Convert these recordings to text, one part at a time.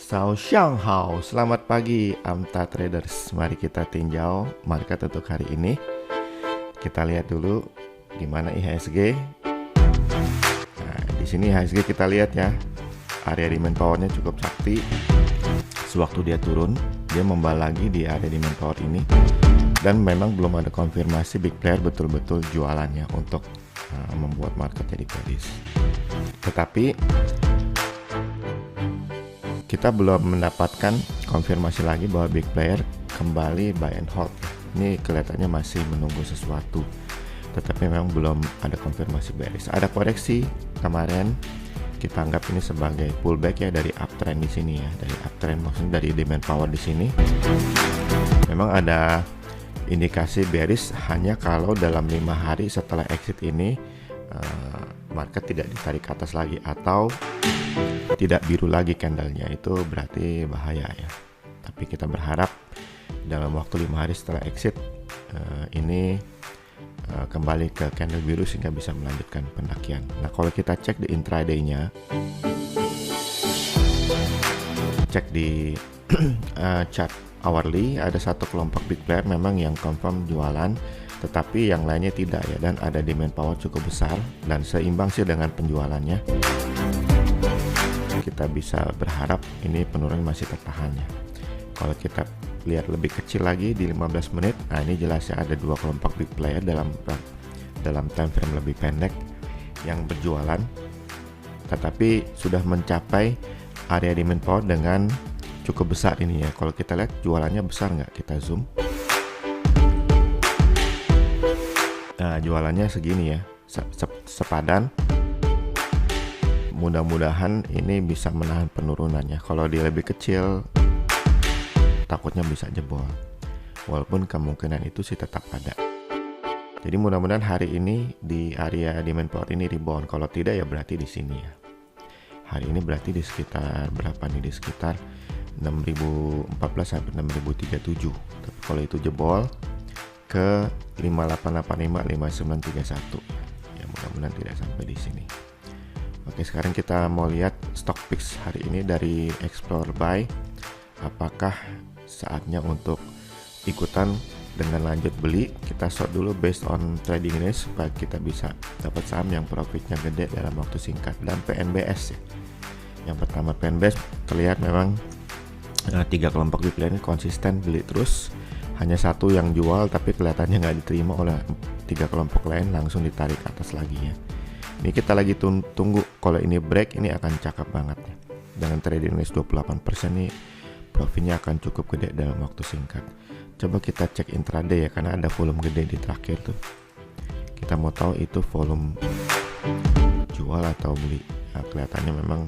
Xianghao, selamat pagi Amta Traders. Mari kita tinjau market untuk hari ini. Kita lihat dulu gimana IHSG. Nah, di sini IHSG kita lihat ya, area demand powernya cukup sakti. Sewaktu dia turun, dia membal lagi di area demand power ini. Dan memang belum ada konfirmasi big player betul-betul jualannya untuk membuat market jadi bearish. Tetapi kita belum mendapatkan konfirmasi lagi bahwa big player kembali buy and hold. Ini kelihatannya masih menunggu sesuatu, tetapi memang belum ada konfirmasi bearish. Ada koreksi kemarin, kita anggap ini sebagai pullback ya dari uptrend di sini ya, dari uptrend maksudnya dari demand power di sini. Memang ada indikasi bearish hanya kalau dalam 5 hari setelah exit ini market tidak ditarik ke atas lagi atau tidak biru lagi candlenya, itu berarti bahaya ya. Tapi kita berharap dalam waktu 5 hari setelah exit ini kembali ke candle biru sehingga bisa melanjutkan pendakian. Nah, kalau kita cek di intraday-nya, cek di chart hourly, ada satu kelompok big player memang yang confirm jualan, tetapi yang lainnya tidak ya, dan ada demand power cukup besar dan seimbang sih dengan penjualannya. Kita bisa berharap ini penurunan masih tertahan ya. Kalau kita lihat lebih kecil lagi di 15 menit, nah ini jelasnya ada dua kelompok big player dalam time frame lebih pendek yang berjualan, tetapi sudah mencapai area demand power dengan cukup besar ini ya. Kalau kita lihat jualannya besar nggak, kita zoom. Nah, jualannya segini ya, sepadan. Mudah-mudahan ini bisa menahan penurunannya. Kalau dia lebih kecil, takutnya bisa jebol. Walaupun kemungkinan itu sih tetap ada. Jadi mudah-mudahan hari ini di area demand power ini rebound. Kalau tidak ya berarti di sini ya. Hari ini berarti di sekitar berapa nih? Di sekitar 6014 sampai 6037. Tapi kalau itu jebol ke 5885 5931 ya, mudah-mudahan tidak sampai di sini. Oke, sekarang kita mau lihat stock picks hari ini dari Explore Buy. Apakah saatnya untuk ikutan dengan lanjut beli? Kita short dulu based on trading range supaya kita bisa dapat saham yang profitnya gede dalam waktu singkat. Dan PNBS ya. Yang pertama PNBS terlihat memang 3 kelompok big player ini konsisten beli terus. Hanya satu yang jual tapi kelihatannya nggak diterima oleh 3 kelompok lain, langsung ditarik ke atas lagi ya. Ini kita lagi tunggu, kalau ini break ini akan cakep banget ya. Dengan trading range 28% nih, profitnya akan cukup gede dalam waktu singkat. Coba kita cek intraday ya, karena ada volume gede di terakhir tuh. Kita mau tahu itu volume jual atau beli. Nah, kelihatannya memang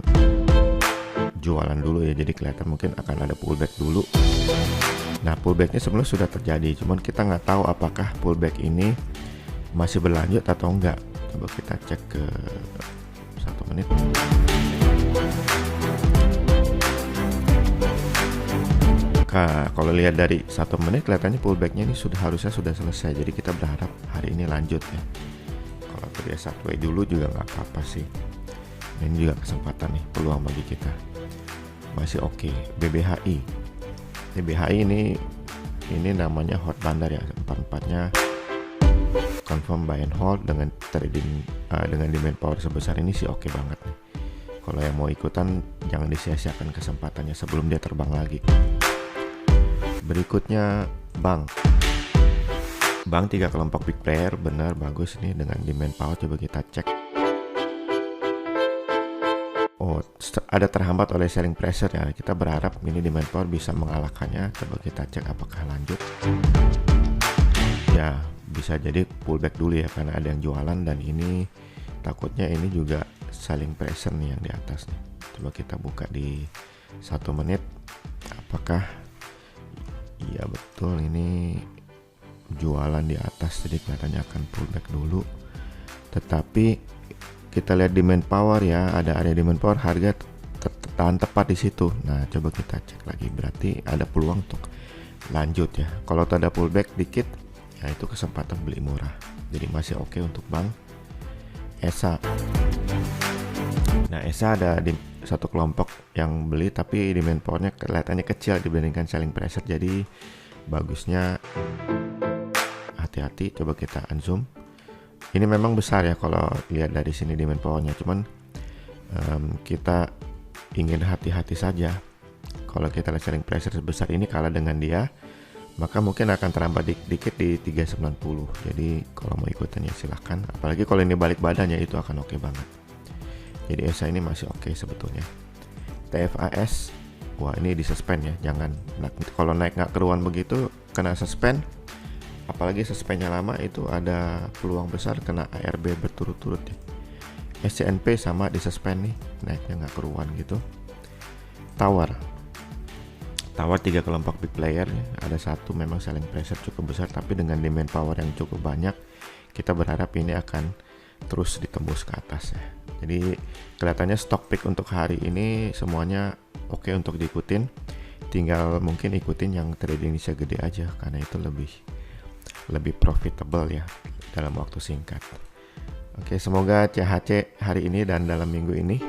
jualan dulu ya, jadi kelihatan mungkin akan ada pullback dulu. Nah, pullbacknya sebenarnya sudah terjadi, cuman kita nggak tahu apakah pullback ini masih berlanjut atau enggak. Coba kita cek ke 1 menit. Nah, kalau lihat dari 1 menit kelihatannya pullbacknya ini harusnya sudah selesai. Jadi kita berharap hari ini lanjut ya. Kalau terbiasa sideways dulu juga nggak apa-apa sih. Ini juga kesempatan nih, peluang bagi kita. Masih oke. BBHI ini namanya hot bandar ya, 4-4-nya confirm buy and hold dengan trading dengan demand power sebesar ini sih oke banget nih. Kalau yang mau ikutan jangan disia-siakan kesempatannya sebelum dia terbang lagi. Berikutnya bank 3 kelompok big player, benar bagus nih dengan demand power. Coba kita cek. Oh, ada terhambat oleh selling pressure ya. Kita berharap ini demand power bisa mengalahkannya. Coba kita cek apakah lanjut. Ya, bisa jadi pullback dulu ya karena ada yang jualan, dan ini takutnya ini juga selling pressure nih yang di atas nih. Coba kita buka di 1 menit. Apakah iya betul ini jualan di atas, jadi kelihatannya akan pullback dulu. Tetapi kita lihat demand power ya, ada area demand power, harga tertahan tepat di situ. Nah, coba kita cek lagi, berarti ada peluang untuk lanjut ya. Kalau ada pullback dikit, ya itu kesempatan beli murah. Jadi masih oke untuk bank. ESA. Nah, ESA ada di satu kelompok yang beli tapi demand powernya kelihatannya kecil dibandingkan selling pressure. Jadi bagusnya hati-hati. Coba kita unzoom. Ini memang besar ya kalau lihat dari sini demand powernya, cuman kita ingin hati-hati saja. Kalau kita lihat selling pressure sebesar ini kalah dengan dia, maka mungkin akan terambat dikit di 390. Jadi kalau mau ikutan ya silahkan. Apalagi kalau ini balik badannya itu akan oke banget. Jadi ESA ini masih oke sebetulnya. TFAS, wah ini di suspend ya. Jangan kalau naik nggak keruan begitu kena suspend. Apalagi suspendnya lama itu ada peluang besar kena ARB berturut-turut ya. SCNP sama di suspend nih, naiknya nggak keruan gitu. Tower 3 kelompok big player ya. Ada satu memang selling pressure cukup besar, tapi dengan demand power yang cukup banyak, kita berharap ini akan terus ditembus ke atas ya. Jadi kelihatannya stock pick untuk hari ini semuanya oke untuk diikutin. Tinggal mungkin ikutin yang tradingnya gede aja, karena itu lebih profitable ya dalam waktu singkat. Oke, semoga CHC hari ini dan dalam minggu ini